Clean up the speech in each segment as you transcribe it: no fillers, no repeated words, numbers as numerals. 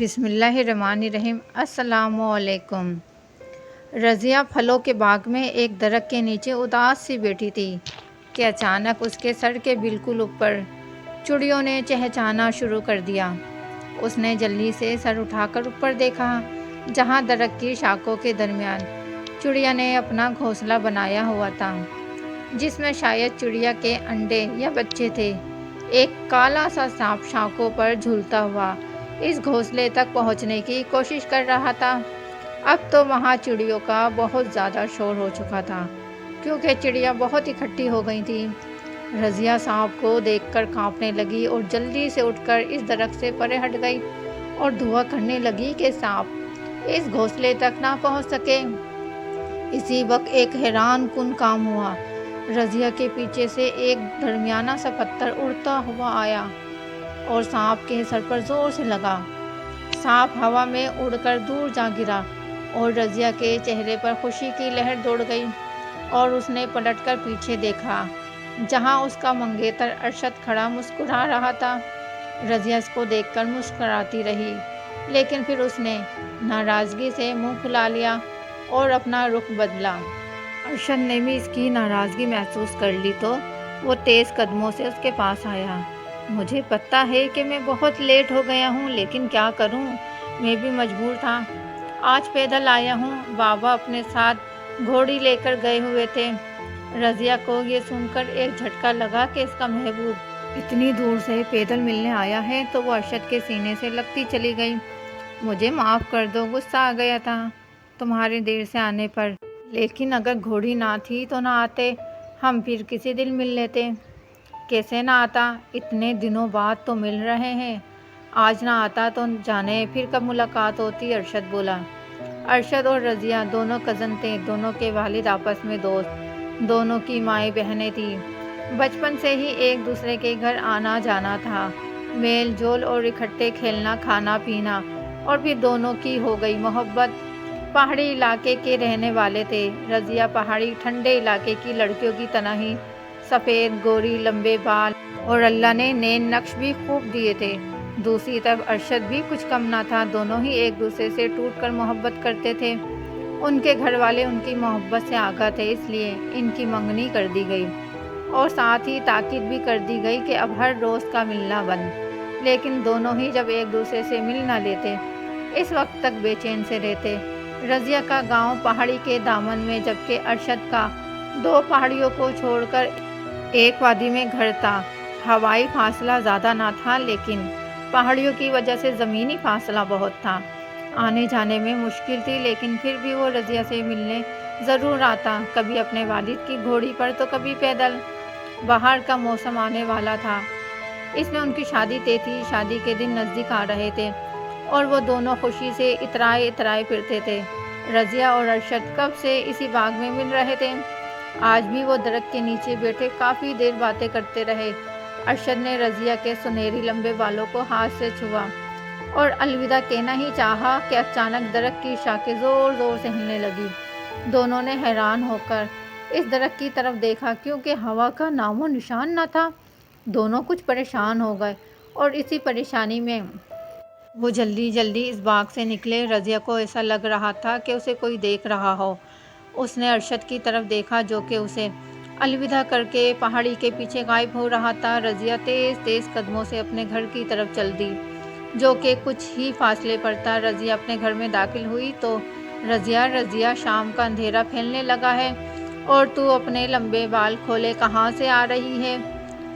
بسم اللہ الرحمن الرحیم۔ السلام علیکم۔ رضیہ پھلوں کے باغ میں ایک درخت کے نیچے اداس سی بیٹھی تھی کہ اچانک اس کے سر کے بالکل اوپر چڑیوں نے چہچہانا شروع کر دیا۔ اس نے جلدی سے سر اٹھا کر اوپر دیکھا، جہاں درخت کی شاخوں کے درمیان چڑیا نے اپنا گھونسلہ بنایا ہوا تھا، جس میں شاید چڑیا کے انڈے یا بچے تھے۔ ایک کالا سا سانپ شاخوں پر جھولتا ہوا اس گھونسلے تک پہنچنے کی کوشش کر رہا تھا۔ اب تو وہاں چڑیوں کا بہت زیادہ شور ہو چکا تھا، کیونکہ چڑیا بہت اکٹھی ہو گئی تھیں۔ رضیہ سانپ کو دیکھ کر کانپنے لگی اور جلدی سے اٹھ کر اس درخت سے پرے ہٹ گئی اور دعا کرنے لگی کہ سانپ اس گھونسلے تک نہ پہنچ سکے۔ اسی وقت ایک حیران کن کام ہوا۔ رضیہ کے پیچھے سے ایک درمیانہ سا پتھر اڑتا ہوا آیا اور سانپ کے سر پر زور سے لگا۔ سانپ ہوا میں اڑ کر دور جا گرا اور رضیہ کے چہرے پر خوشی کی لہر دوڑ گئی اور اس نے پلٹ کر پیچھے دیکھا، جہاں اس کا منگیتر ارشد کھڑا مسکرا رہا تھا۔ رضیہ اس کو دیکھ کر مسکراتی رہی، لیکن پھر اس نے ناراضگی سے منہ پھلا لیا اور اپنا رخ بدلا۔ ارشد نے بھی اس کی ناراضگی محسوس کر لی تو وہ تیز قدموں سے اس کے پاس آیا۔ مجھے پتہ ہے کہ میں بہت لیٹ ہو گیا ہوں، لیکن کیا کروں، میں بھی مجبور تھا۔ آج پیدل آیا ہوں، بابا اپنے ساتھ گھوڑی لے کر گئے ہوئے تھے۔ رضیہ کو یہ سن کر ایک جھٹکا لگا کہ اس کا محبوب اتنی دور سے پیدل ملنے آیا ہے، تو وہ ارشد کے سینے سے لگتی چلی گئی۔ مجھے معاف کر دو، غصہ آ گیا تھا تمہارے دیر سے آنے پر، لیکن اگر گھوڑی نہ تھی تو نہ آتے، ہم پھر کسی دن مل لیتے۔ کیسے نہ آتا، اتنے دنوں بعد تو مل رہے ہیں، آج نہ آتا تو جانے پھر کب ملاقات ہوتی، ارشد بولا۔ ارشد اور رضیہ دونوں کزن تھے، دونوں کے والد آپس میں دوست، دونوں کی مائیں بہنیں تھیں۔ بچپن سے ہی ایک دوسرے کے گھر آنا جانا تھا، میل جول اور اکٹھے کھیلنا کھانا پینا، اور پھر دونوں کی ہو گئی محبت۔ پہاڑی علاقے کے رہنے والے تھے۔ رضیہ پہاڑی ٹھنڈے علاقے کی لڑکیوں کی طرح ہی سفید گوری، لمبے بال، اور اللہ نے نین نقش بھی خوب دیے تھے۔ دوسری طرف ارشد بھی کچھ کم نہ تھا، دونوں ہی ایک دوسرے سے ٹوٹ کر محبت کرتے تھے۔ ان کے گھر والے ان کی محبت سے آگاہ تھے، اس لیے ان کی منگنی کر دی گئی اور ساتھ ہی تاکید بھی کر دی گئی کہ اب ہر روز کا ملنا بند۔ لیکن دونوں ہی جب ایک دوسرے سے مل نہ لیتے، اس وقت تک بے چین سے رہتے۔ رضیہ کا گاؤں پہاڑی کے دامن میں، جبکہ ارشد کا دو پہاڑیوں کو چھوڑ کر ایک وادی میں گھر تھا۔ ہوائی فاصلہ زیادہ نہ تھا، لیکن پہاڑیوں کی وجہ سے زمینی فاصلہ بہت تھا۔ آنے جانے میں مشکل تھی، لیکن پھر بھی وہ رضیہ سے ملنے ضرور آتا، کبھی اپنے والد کی گھوڑی پر تو کبھی پیدل۔ بہار کا موسم آنے والا تھا، اس میں ان کی شادی طے تھی۔ شادی کے دن نزدیک آ رہے تھے اور وہ دونوں خوشی سے اترائے اترائے پھرتے تھے۔ رضیہ اور ارشد کب سے اسی باغ میں مل رہے تھے۔ آج بھی وہ درخت کے نیچے بیٹھے کافی دیر باتیں کرتے رہے۔ ارشد نے رضیہ کے سنہری لمبے بالوں کو ہاتھ سے چھوا اور الوداع کہنا ہی چاہا کہ اچانک درخت کی شاخیں زور زور سے ہلنے لگی۔ دونوں نے حیران ہو کر اس درخت کی طرف دیکھا، کیونکہ ہوا کا نام و نشان نہ تھا۔ دونوں کچھ پریشان ہو گئے اور اسی پریشانی میں وہ جلدی جلدی اس باغ سے نکلے۔ رضیہ کو ایسا لگ رہا تھا کہ اسے کوئی دیکھ رہا ہو۔ اس نے ارشد کی طرف دیکھا، جو کہ اسے الوداع کر کے پہاڑی کے پیچھے غائب ہو رہا تھا۔ رضیہ تیز تیز قدموں سے اپنے گھر کی طرف چل دی، جو کہ کچھ ہی فاصلے پر تھا۔ رضیہ اپنے گھر میں داخل ہوئی تو رضیہ شام کا اندھیرا پھیلنے لگا ہے اور تو اپنے لمبے بال کھولے کہاں سے آ رہی ہے؟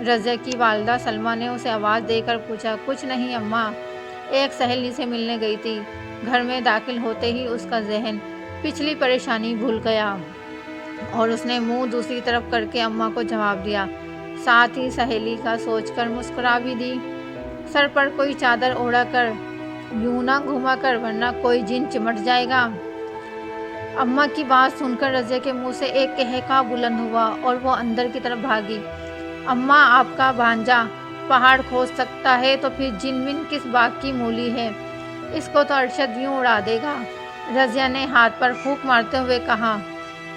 رضیہ کی والدہ سلمیٰ نے اسے آواز دے کر پوچھا۔ کچھ نہیں اماں، ایک سہیلی سے ملنے گئی تھی۔ گھر میں داخل ہوتے ہی اس کا ذہن پچھلی پریشانی بھول گیا اور اس نے منہ دوسری طرف کر کے اماں کو جواب دیا، ساتھ ہی سہیلی کا سوچ کر مسکرا بھی دی۔ سر پر کوئی چادر اوڑھا کر یوں نہ گھوما کر، ورنہ کوئی جن چمٹ جائے گا۔ اماں کی بات سن کر رضیہ کے منہ سے ایک قہقہا بلند ہوا اور وہ اندر کی طرف بھاگی۔ اماں، آپ کا بھانجا پہاڑ کھود سکتا ہے تو پھر جن ون کس باغ کی مولی ہے، اس کو تو ارشد یوں اڑا دے گا، رضیہ نے ہاتھ پر پھونک مارتے ہوئے کہا۔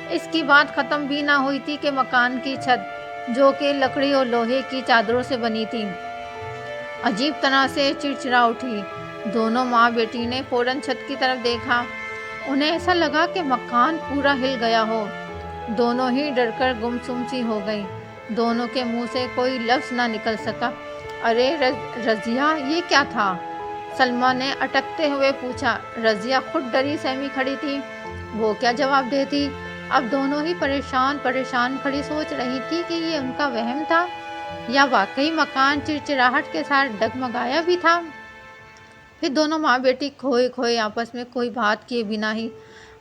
اس کی بات ختم بھی نہ ہوئی تھی کہ مکان کی چھت، جو کہ لکڑی اور لوہے کی چادروں سے بنی تھی، عجیب طرح سے چرچرا اٹھی۔ دونوں ماں بیٹی نے فوراً چھت کی طرف دیکھا۔ انہیں ایسا لگا کہ مکان پورا ہل گیا ہو۔ دونوں ہی ڈر کر گمسم سی ہو گئیں۔ دونوں کے منہ سے کوئی لفظ نہ نکل سکا۔ ارے رضیہ، یہ کیا تھا؟ سلمیٰ نے اٹکتے ہوئے پوچھا۔ رضیہ خود ڈری سہمی کھڑی تھی۔ وہ کیا جواب دیتی؟ اب دونوں ہی پریشان کھڑی سوچ رہی تھی کہ یہ ان کا وہم تھا یا واقعی مکان چڑچڑاہٹ کے ساتھ ڈگمگایا بھی تھا۔ پھر دونوں ماں بیٹی کھوئے آپس میں کوئی بات کیے بنا ہی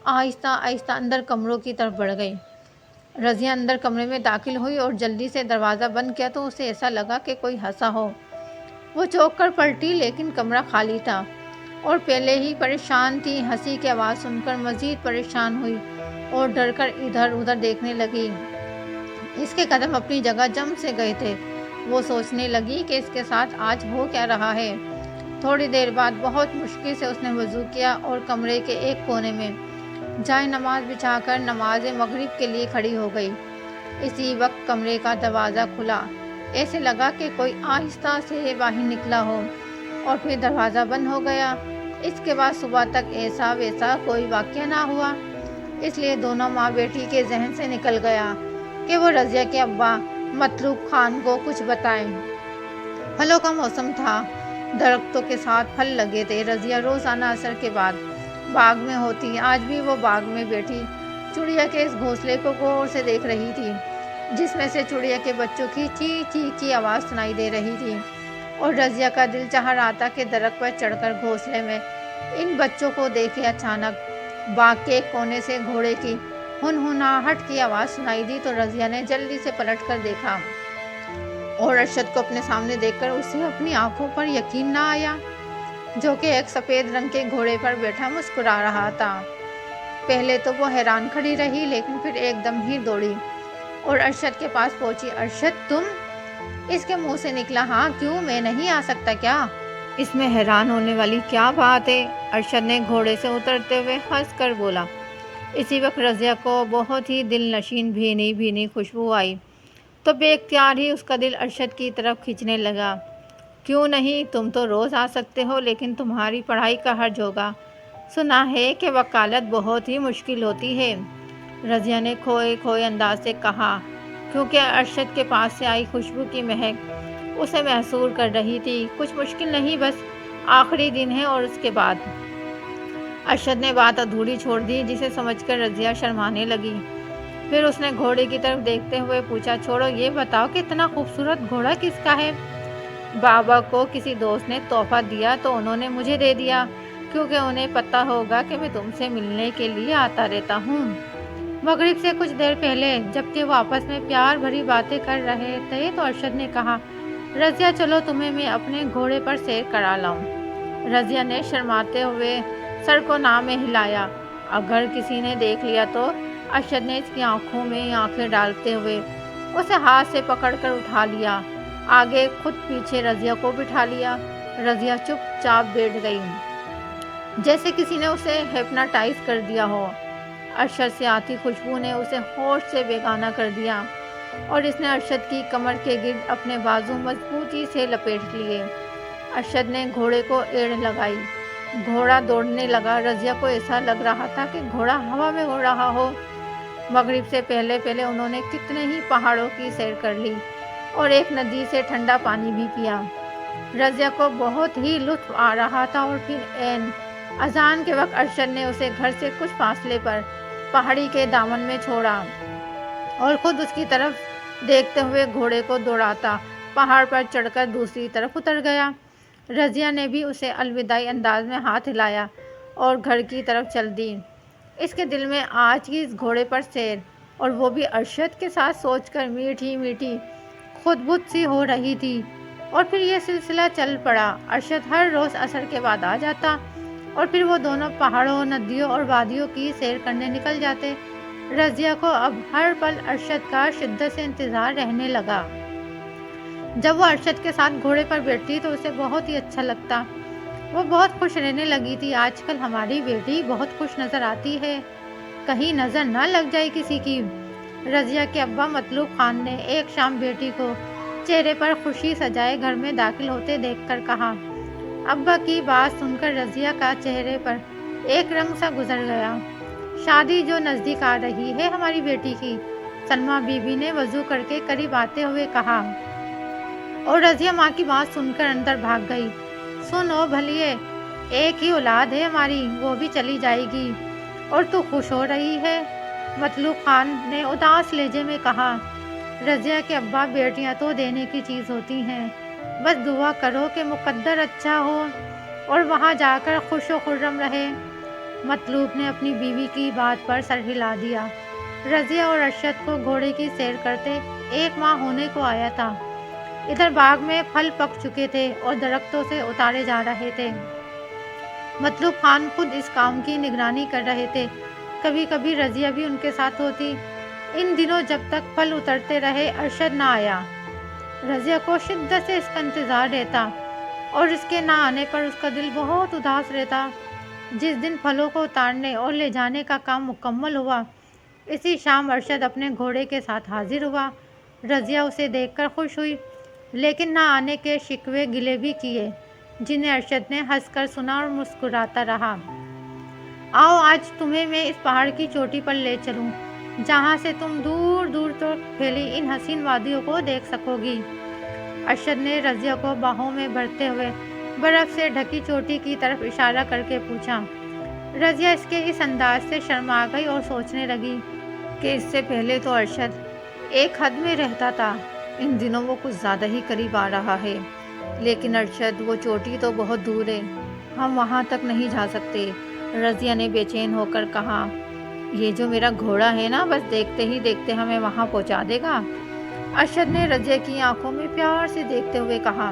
آہستہ آہستہ اندر کمروں کی طرف بڑھ گئی۔ رضیہ اندر کمرے میں داخل ہوئی اور جلدی سے دروازہ بند کیا تو اسے ایسا لگا کہ کوئی ہنسا ہو۔ وہ چونک کر پلٹی، لیکن کمرہ خالی تھا اور پہلے ہی پریشان تھی۔ ہنسی کی آواز سن کر مزید پریشان ہوئی اور ڈر کر ادھر ادھر دیکھنے لگی۔ اس کے قدم اپنی جگہ جم سے گئے تھے۔ وہ سوچنے لگی کہ اس کے ساتھ آج ہو کیا رہا ہے۔ تھوڑی دیر بعد بہت مشکل سے اس نے وضو کیا اور کمرے کے ایک کونے میں جائے نماز بچھا کر نماز مغرب کے لیے کھڑی ہو گئی۔ اسی وقت کمرے کا دروازہ کھلا۔ ایسے لگا کہ کوئی آہستہ سے باہر نکلا ہو اور پھر دروازہ بند ہو گیا۔ اس کے بعد صبح تک ایسا ویسا کوئی واقعہ نہ ہوا، اس لیے دونوں ماں بیٹی کے ذہن سے نکل گیا کہ وہ رضیہ کے ابا مطلوب خان کو کچھ بتائیں۔ پھلوں کا موسم تھا، درختوں کے ساتھ پھل لگے تھے۔ رضیہ روزانہ عصر کے بعد باغ میں ہوتی۔ آج بھی وہ باغ میں بیٹھی چڑیا کے اس گھونسلے کو غور سے دیکھ رہی تھی، جس میں سے چڑیا کے بچوں کی چی چی کی آواز سنائی دے رہی تھی، اور رضیہ کا دل چاہ رہا تھا کہ درخت پر چڑھ کر گھونسلے میں ان بچوں کو دیکھے۔ اچانک باغ کے ایک کونے سے گھوڑے کی ہنہناہٹ کی آواز سنائی دی تو رضیہ نے جلدی سے پلٹ کر دیکھا اور ارشد کو اپنے سامنے دیکھ کر اسے اپنی آنکھوں پر یقین نہ آیا، جو کہ ایک سفید رنگ کے گھوڑے پر بیٹھا مسکرا رہا تھا۔ پہلے تو وہ حیران کھڑی رہی، لیکن پھر ایک دم ہی دوڑی اور ارشد کے پاس پہنچی۔ ارشد، تم؟ اس کے منہ سے نکلا، ہاں کیوں، میں نہیں آ سکتا کیا؟ اس میں حیران ہونے والی کیا بات ہے؟ ارشد نے گھوڑے سے اترتے ہوئے ہنس کر بولا۔ اسی وقت رضیہ کو بہت ہی دل نشین بھینی بھینی خوشبو آئی تو بے اختیار ہی اس کا دل ارشد کی طرف کھنچنے لگا۔ کیوں نہیں، تم تو روز آ سکتے ہو، لیکن تمہاری پڑھائی کا حرج ہوگا۔ سنا ہے کہ وکالت بہت ہی مشکل ہوتی ہے، رضیہ نے کھوئے انداز سے کہا، کیونکہ ارشد کے پاس سے آئی خوشبو کی مہک اسے محسور کر رہی تھی۔ کچھ مشکل نہیں، بس آخری دن ہے اور اس کے بعد۔ ارشد نے بات ادھوری چھوڑ دی، جسے سمجھ کر رضیہ شرمانے لگی۔ پھر اس نے گھوڑے کی طرف دیکھتے ہوئے پوچھا، چھوڑو، یہ بتاؤ کہ اتنا خوبصورت گھوڑا کس کا ہے؟ بابا کو کسی دوست نے تحفہ دیا تو انہوں نے مجھے دے دیا، کیونکہ انہیں پتہ ہوگا کہ میں تم سے ملنے کے لیے آتا رہتا ہوں۔ مغرب سے کچھ دیر پہلے جبکہ وہ آپس میں پیار بھری باتیں کر رہے تھے تو ارشد نے کہا، رضیہ چلو تمہیں میں اپنے گھوڑے پر سیر کرا لاؤں۔ رضیہ نے شرماتے ہوئے سر کو نہ میں ہلایا۔ اگر کسی نے دیکھ لیا تو؟ ارشد نے اس کی آنکھوں میں آنکھیں ڈالتے ہوئے اسے ہاتھ سے پکڑ کر اٹھا لیا، آگے خود پیچھے رضیہ کو بٹھا لیا۔ رضیہ چپ چاپ بیٹھ گئی، جیسے کسی نے اسے ہپناٹائز کر دیا ہو۔ ارشد سے آتی خوشبو نے اسے ہوش سے بیگانہ کر دیا اور اس نے ارشد کی کمر کے گرد اپنے بازو مضبوطی سے لپیٹ لیے۔ ارشد نے گھوڑے کو ایڑ لگائی، گھوڑا دوڑنے لگا۔ رضیہ کو ایسا لگ رہا تھا کہ گھوڑا ہوا میں اڑ رہا ہو۔ مغرب سے پہلے انہوں نے کتنے ہی پہاڑوں کی سیر کر لی اور ایک ندی سے ٹھنڈا پانی بھی پیا۔ رضیہ کو بہت ہی لطف آ رہا تھا اور پھر عین اذان کے وقت ارشد نے اسے گھر سے کچھ فاصلے پر پہاڑی کے دامن میں چھوڑا اور خود اس کی طرف دیکھتے ہوئے گھوڑے کو دوڑاتا پہاڑ پر چڑھ کر دوسری طرف اتر گیا۔ رضیہ نے بھی اسے الوداعی انداز میں ہاتھ ہلایا اور گھر کی طرف چل دی۔ اس کے دل میں آج کی اس گھوڑے پر سیر اور وہ بھی ارشد کے ساتھ سوچ کر میٹھی میٹھی خود بت سی ہو رہی تھی۔ اور پھر یہ سلسلہ چل پڑا۔ ارشد ہر روز عصر کے بعد آ جاتا اور پھر وہ دونوں پہاڑوں، ندیوں اور وادیوں کی سیر کرنے نکل جاتے۔ رضیہ کو اب ہر پل ارشد کا شدت سے انتظار رہنے لگا۔ جب وہ ارشد کے ساتھ گھوڑے پر بیٹھتی تو اسے بہت ہی اچھا لگتا۔ وہ بہت خوش رہنے لگی تھی۔ آج کل ہماری بیٹی بہت خوش نظر آتی ہے، کہیں نظر نہ لگ جائے کسی کی۔ رضیہ کے ابا مطلوب خان نے ایک شام بیٹی کو چہرے پر خوشی سجائے گھر میں داخل ہوتے دیکھ کر کہا۔ ابا کی بات سن کر رضیہ کا چہرے پر ایک رنگ سا گزر گیا۔ شادی جو نزدیک آ رہی ہے ہماری بیٹی کی، سلمیٰ بی بی نے وضو کر کے قریب آتے ہوئے کہا، اور رضیہ ماں کی بات سن کر اندر بھاگ گئی۔ سن او بھلیے، ایک ہی اولاد ہے ہماری، وہ بھی چلی جائے گی اور تو خوش ہو رہی ہے؟ مطلوب خان نے اداس لہجے میں کہا۔ رضیہ کے ابا، بیٹیاں تو دینے کی چیز ہوتی ہیں، بس دعا کرو کہ مقدر اچھا ہو اور وہاں جا کر خوش و خرم رہے۔ مطلوب نے اپنی بیوی کی بات پر سر ہلا دیا۔ رضیہ اور ارشد کو گھوڑے کی سیر کرتے 1 ماہ ہونے کو آیا تھا۔ ادھر باغ میں پھل پک چکے تھے اور درختوں سے اتارے جا رہے تھے۔ مطلوب خان خود اس کام کی نگرانی کر رہے تھے، کبھی کبھی رضیہ بھی ان کے ساتھ ہوتی۔ ان دنوں جب تک پھل اترتے رہے ارشد نہ آیا، رضیہ کو شدت سے اس کا انتظار رہتا اور اس کے نہ آنے پر اس کا دل بہت اداس رہتا۔ جس دن پھلوں کو اتارنے اور لے جانے کا کام مکمل ہوا، اسی شام ارشد اپنے گھوڑے کے ساتھ حاضر ہوا۔ رضیہ اسے دیکھ کر خوش ہوئی، لیکن نہ آنے کے شکوے گلے بھی کیے، جنہیں ارشد نے ہنس کر سنا اور مسکراتا رہا۔ آؤ آج تمہیں میں اس پہاڑ کی چوٹی پر لے چلوں، جہاں سے تم دور دور تک پھیلی ان حسین وادیوں کو دیکھ سکو گی۔ ارشد نے رضیہ کو باہوں میں بھرتے ہوئے برف سے ڈھکی چوٹی کی طرف اشارہ کر کے پوچھا۔ رضیہ اس کے اس انداز سے شرما گئی اور سوچنے لگی کہ اس سے پہلے تو ارشد ایک حد میں رہتا تھا، ان دنوں وہ کچھ زیادہ ہی قریب آ رہا ہے۔ لیکن ارشد، وہ چوٹی تو بہت دور ہے، ہم وہاں تک نہیں جا سکتے۔ رضیہ نے بے چین ہو کر کہا، یہ جو میرا گھوڑا ہے نا، بس دیکھتے ہی دیکھتے ہمیں وہاں پہنچا دے گا۔ ارشد نے رضیہ کی آنکھوں میں پیار سے دیکھتے ہوئے کہا۔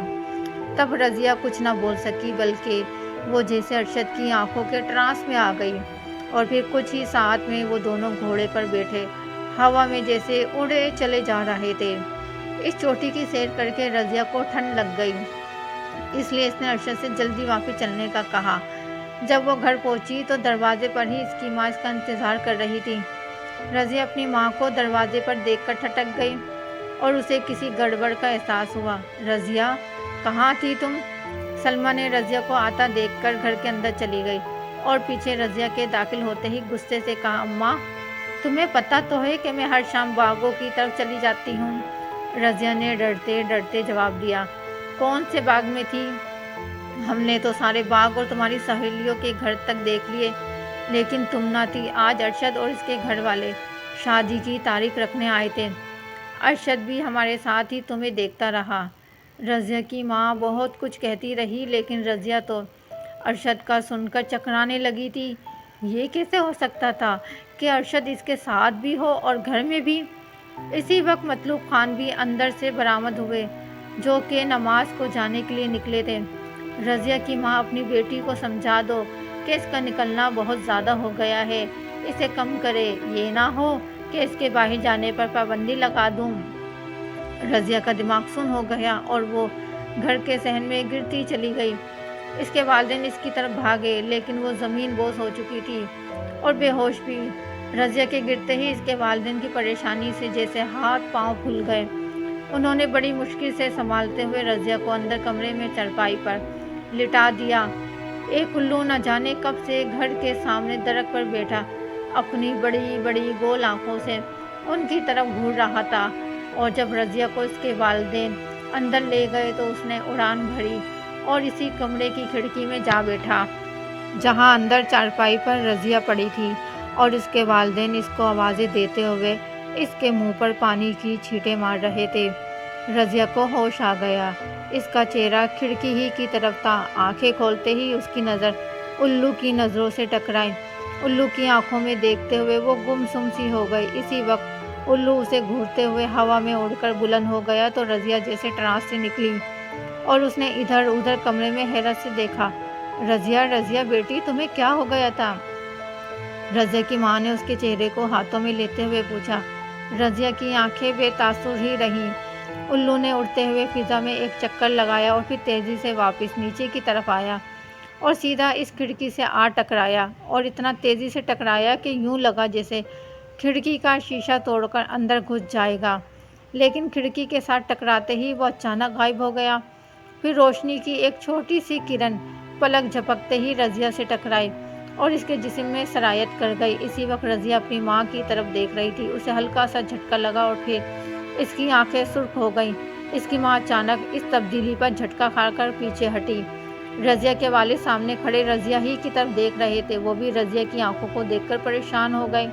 تب رضیہ کچھ نہ بول سکی، بلکہ وہ جیسے ارشد کی آنکھوں کے ٹرانس میں آ گئی، اور پھر کچھ ہی ساعت میں وہ دونوں گھوڑے پر بیٹھے ہوا میں جیسے اڑے چلے جا رہے تھے۔ اس چوٹی کی سیر کر کے رضیہ کو ٹھنڈ لگ گئی، اس لیے اس نے ارشد سے جلدی واپس چلنے کا کہا۔ جب وہ گھر پہنچی تو دروازے پر ہی اس کی ماں اس کا انتظار کر رہی تھی۔ رضیہ اپنی ماں کو دروازے پر دیکھ کر ٹھٹک گئی اور اسے کسی گڑبڑ کا احساس ہوا۔ رضیہ، کہاں تھی تم؟ سلمیٰ نے رضیہ کو آتا دیکھ کر گھر کے اندر چلی گئی اور پیچھے رضیہ کے داخل ہوتے ہی غصے سے کہا، اماں، تمہیں پتہ تو ہے کہ میں ہر شام باغوں کی طرف چلی جاتی ہوں۔ رضیہ نے ڈرتے ڈرتے جواب دیا، کون سے باغ میں تھی؟ ہم نے تو سارے باغ اور تمہاری سہیلیوں کے گھر تک دیکھ لیے، لیکن تم نہ تھی۔ آج ارشد اور اس کے گھر والے شادی کی تاریخ رکھنے آئے تھے، ارشد بھی ہمارے ساتھ ہی تمہیں دیکھتا رہا۔ رضیہ کی ماں بہت کچھ کہتی رہی، لیکن رضیہ تو ارشد کا سن کر چکرانے لگی تھی۔ یہ کیسے ہو سکتا تھا کہ ارشد اس کے ساتھ بھی ہو اور گھر میں بھی؟ اسی وقت مطلوب خان بھی اندر سے برآمد ہوئے، جو کہ نماز کو جانے کے لیے نکلے تھے۔ رضیہ کی ماں، اپنی بیٹی کو سمجھا دو کہ اس کا نکلنا بہت زیادہ ہو گیا ہے، اسے کم کرے، یہ نہ ہو کہ اس کے باہر جانے پر پابندی لگا دوں۔ رضیہ کا دماغ سن ہو گیا اور وہ گھر کے صحن میں گرتی چلی گئی۔ اس کے والدین اس کی طرف بھاگے، لیکن وہ زمین بوس ہو چکی تھی اور بے ہوش بھی۔ رضیہ کے گرتے ہی اس کے والدین کی پریشانی سے جیسے ہاتھ پاؤں پھول گئے۔ انہوں نے بڑی مشکل سے سنبھالتے ہوئے رضیہ کو اندر کمرے میں چارپائی پر لٹا دیا۔ ایک الو نہ جانے کب سے گھر کے سامنے درخت پر بیٹھا اپنی بڑی بڑی گول آنکھوں سے ان کی طرف گھور رہا تھا، اور جب رضیہ کو اس کے والدین اندر لے گئے تو اس نے اڑان بھری اور اسی کمرے کی کھڑکی میں جا بیٹھا، جہاں اندر چارپائی پر رضیہ پڑی تھی، اور اس کے والدین اس کو آوازیں دیتے ہوئے اس کے منہ پر پانی کی چھینٹیں مار رہے تھے۔ رضیہ کو ہوش آ گیا، اس کا چہرہ کھڑکی ہی کی طرف تھا۔ آنکھیں کھولتے ہی اس کی نظر الو کی نظروں سے ٹکرائی۔ الو کی آنکھوں میں دیکھتے ہوئے وہ گم سم سی ہو گئی۔ اسی وقت الو اسے گھورتے ہوئے ہوا میں اڑ کر بلند ہو گیا تو رضیہ جیسے ٹرانس سے نکلی اور اس نے ادھر ادھر کمرے میں حیرت سے دیکھا۔ رضیہ، رضیہ بیٹی، تمہیں کیا ہو گیا تھا؟ رضیہ کی ماں نے اس کے چہرے کو ہاتھوں میں لیتے ہوئے پوچھا۔ رضیہ کی آنکھیں بے تاثر ہی رہیں۔ الو نے اڑتے ہوئے فضا میں ایک چکر لگایا اور پھر تیزی سے واپس نیچے کی طرف آیا اور سیدھا اس کھڑکی سے آ ٹکرایا، اور اتنا تیزی سے ٹکرایا کہ یوں لگا جیسے کھڑکی کا شیشہ توڑ کر اندر گھس جائے گا، لیکن کھڑکی کے ساتھ ٹکراتے ہی وہ اچانک غائب ہو گیا۔ پھر روشنی کی ایک چھوٹی سی کرن پلک جھپکتے ہی رضیہ سے ٹکرائی اور اس کے جسم میں سرایت کر گئی۔ اسی وقت رضیہ اپنی ماں کی طرف دیکھ رہی تھی۔ اسے ہلکا سا جھٹکا لگا اور پھر اس کی آنکھیں سرخ ہو گئیں۔ اس کی ماں اچانک اس تبدیلی پر جھٹکا کھا کر پیچھے ہٹی۔ رضیہ کے والد سامنے کھڑے رضیہ ہی کی طرف دیکھ رہے تھے۔ وہ بھی رضیہ کی آنکھوں کو دیکھ کر پریشان ہو گئے۔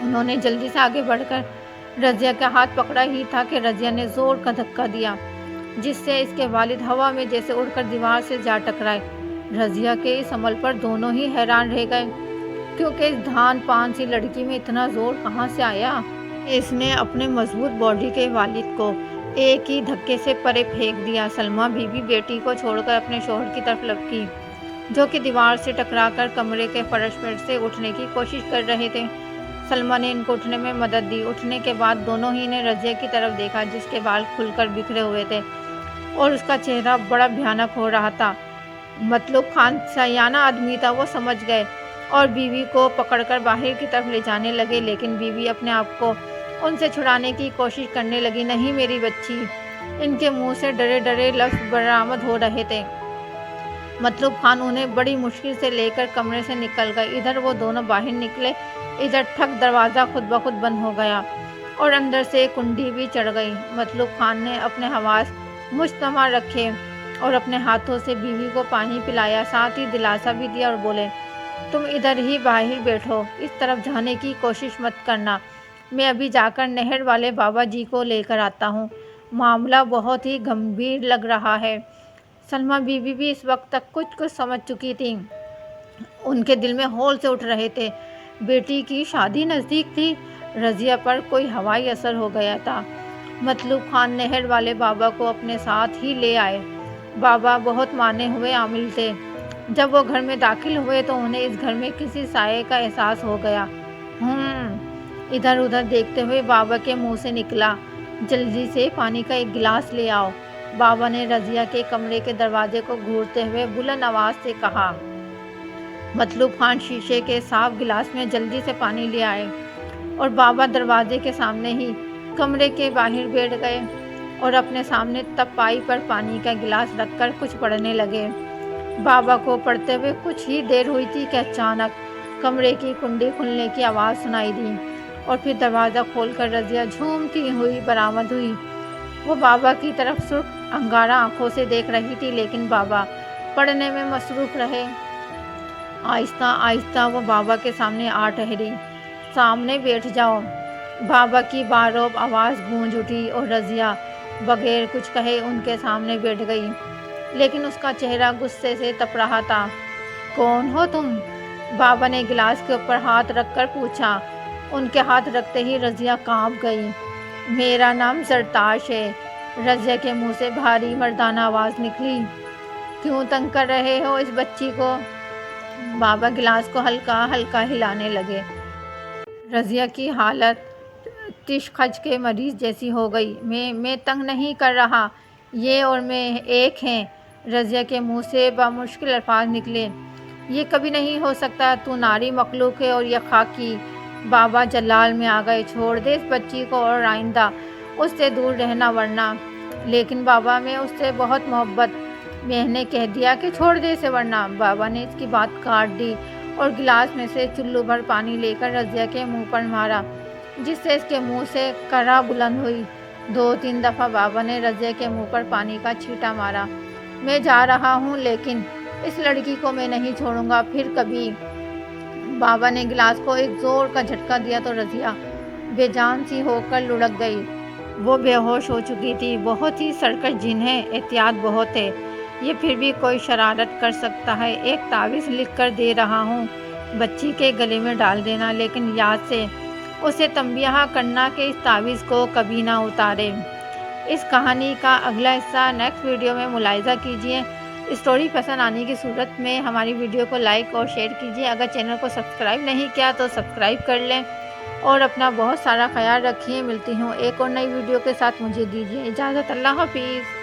انہوں نے جلدی سے آگے بڑھ کر رضیہ کا ہاتھ پکڑا ہی تھا کہ رضیہ نے زور کا دھکا دیا، جس سے اس کے والد ہوا میں جیسے اڑ کر دیوار سے جا ٹکرائے۔ رضیہ کے اس عمل پر دونوں ہی حیران رہ گئے، کیونکہ اس دھان پان سی لڑکی میں اتنا زور کہاں سے آیا؟ اس نے اپنے مضبوط باڈی کے والد کو ایک ہی دھکے سے پرے پھینک دیا۔ سلمیٰ بی بی بیٹی کو چھوڑ کر اپنے شوہر کی طرف لپکی، جو کہ دیوار سے ٹکرا کر کمرے کے فرش پر سے اٹھنے کی کوشش کر رہے تھے۔ سلمیٰ نے ان کو اٹھنے میں مدد دی۔ اٹھنے کے بعد دونوں ہی نے رضیہ کی طرف دیکھا، جس کے بال کھل کر بکھرے ہوئے تھے اور اس کا چہرہ بڑا بھیانک ہو رہا تھا۔ مطلوب خان سیانہ آدمی تھا، وہ سمجھ گئے اور بیوی کو پکڑ کر باہر کی طرف لے جانے لگے، لیکن بیوی اپنے آپ کو ان سے چھڑانے کی کوشش کرنے لگی۔ نہیں میری بچی! ان کے منہ سے ڈرے ڈرے لفظ برآمد ہو رہے تھے۔ مطلوب خان انہیں بڑی مشکل سے لے کر کمرے سے نکل گئے۔ ادھر وہ دونوں باہر نکلے، ادھر ٹھک دروازہ خود بخود بند ہو گیا اور اندر سے کنڈی بھی چڑھ گئی۔ مطلوب خان نے اپنے حواس مجتمع رکھے اور اپنے ہاتھوں سے بیوی کو پانی پلایا، ساتھ ہی دلاسا بھی دیا اور بولے، تم ادھر ہی باہر بیٹھو، اس طرف جانے کی کوشش مت کرنا، میں ابھی جا کر نہر والے بابا جی کو لے کر آتا ہوں۔ معاملہ بہت ہی گمبھیر لگ رہا ہے۔ سلمیٰ بی بی بھی اس وقت تک کچھ سمجھ چکی تھی۔ ان کے دل میں ہول سے اٹھ رہے تھے۔ بیٹی کی شادی نزدیک تھی، رضیہ پر کوئی ہوائی اثر ہو گیا تھا۔ مطلوب خان نہر والے بابا کو اپنے ساتھ ہی لے آئے۔ بابا بہت مانے ہوئے عامل تھے۔ جب وہ گھر میں داخل ہوئے تو انہیں اس گھر میں کسی سائے کا احساس ہو گیا۔ ادھر ادھر دیکھتے ہوئے بابا کے منہ سے نکلا، جلدی سے پانی کا ایک گلاس لے آؤ۔ بابا نے رضیہ کے کمرے کے دروازے کو گھورتے ہوئے بلند آواز سے کہا۔ مطلوب خان شیشے کے صاف گلاس میں جلدی سے پانی لے آئے اور بابا دروازے کے سامنے ہی کمرے کے باہر بیٹھ گئے اور اپنے سامنے تپائی پر پانی کا گلاس رکھ کر کچھ پڑھنے لگے۔ بابا کو پڑھتے ہوئے کچھ ہی دیر ہوئی تھی کہ اچانک کمرے کی کنڈی کھلنے کی آواز سنائی دی اور پھر دروازہ کھول کر رضیہ جھومتی ہوئی برآمد ہوئی۔ وہ بابا کی طرف سرخ انگارہ آنکھوں سے دیکھ رہی تھی، لیکن بابا پڑھنے میں مصروف رہے۔ آہستہ آہستہ وہ بابا کے سامنے آ ٹھہری۔ سامنے بیٹھ جاؤ، بابا کی باروب آواز گونج اٹھی اور رضیہ بغیر کچھ کہے ان کے سامنے بیٹھ گئی، لیکن اس کا چہرہ غصے سے تپ رہا تھا۔ کون ہو تم؟ بابا نے گلاس کے اوپر ہاتھ رکھ کر پوچھا۔ ان کے ہاتھ رکھتے ہی رضیہ کانپ گئی۔ میرا نام زرتاش ہے، رضیہ کے منہ سے بھاری مردانہ آواز نکلی۔ کیوں تنگ کر رہے ہو اس بچی کو؟ بابا گلاس کو ہلکا ہلکا ہلانے لگے۔ رضیہ کی حالت تش خج کے مریض جیسی ہو گئی۔ میں تنگ نہیں کر رہا، یہ اور میں ایک ہیں۔ رضیہ کے منہ سے بامشکل الفاظ نکلے۔ یہ کبھی نہیں ہو سکتا، تو ناری مخلوق ہے اور یہ خاکی۔ بابا جلال میں آ گئے، چھوڑ دے اس بچی کو اور آئندہ اس سے دور رہنا، ورنہ۔ لیکن بابا میں اس سے بہت محبت، میں نے کہہ دیا کہ چھوڑ دے اسے ورنہ۔ بابا نے اس کی بات کاٹ دی اور گلاس میں سے چلو بھر پانی لے کر رضیہ کے منہ پر مارا، جس سے اس کے منہ سے کرا بلند ہوئی۔ 2-3 دفعہ بابا نے رضیہ کے منہ پر پانی کا چھینٹا مارا۔ میں جا رہا ہوں، لیکن اس لڑکی کو میں نہیں چھوڑوں گا پھر کبھی۔ بابا نے گلاس کو ایک زور کا جھٹکا دیا تو رضیہ بے جان سی ہو کر لڑک گئی۔ وہ بے ہوش ہو چکی تھی۔ بہت ہی سرکش جن ہے، احتیاط بہت ہے، یہ پھر بھی کوئی شرارت کر سکتا ہے۔ ایک تعویذ لکھ کر دے رہا ہوں، بچی کے گلے میں ڈال دینا، لیکن یاد سے اسے تنبیہ کرنا کہ اس تعویذ کو کبھی نہ اتارے۔ اس کہانی کا اگلا حصہ نیکسٹ ویڈیو میں ملاحظہ کیجیے۔ اسٹوری پسند آنے کی صورت میں ہماری ویڈیو کو لائک اور شیئر کیجیے۔ اگر چینل کو سبسکرائب نہیں کیا تو سبسکرائب کر لیں اور اپنا بہت سارا خیال رکھیے۔ ملتی ہوں ایک اور نئی ویڈیو کے ساتھ، مجھے دیجیے اجازت۔ اللہ حافظ۔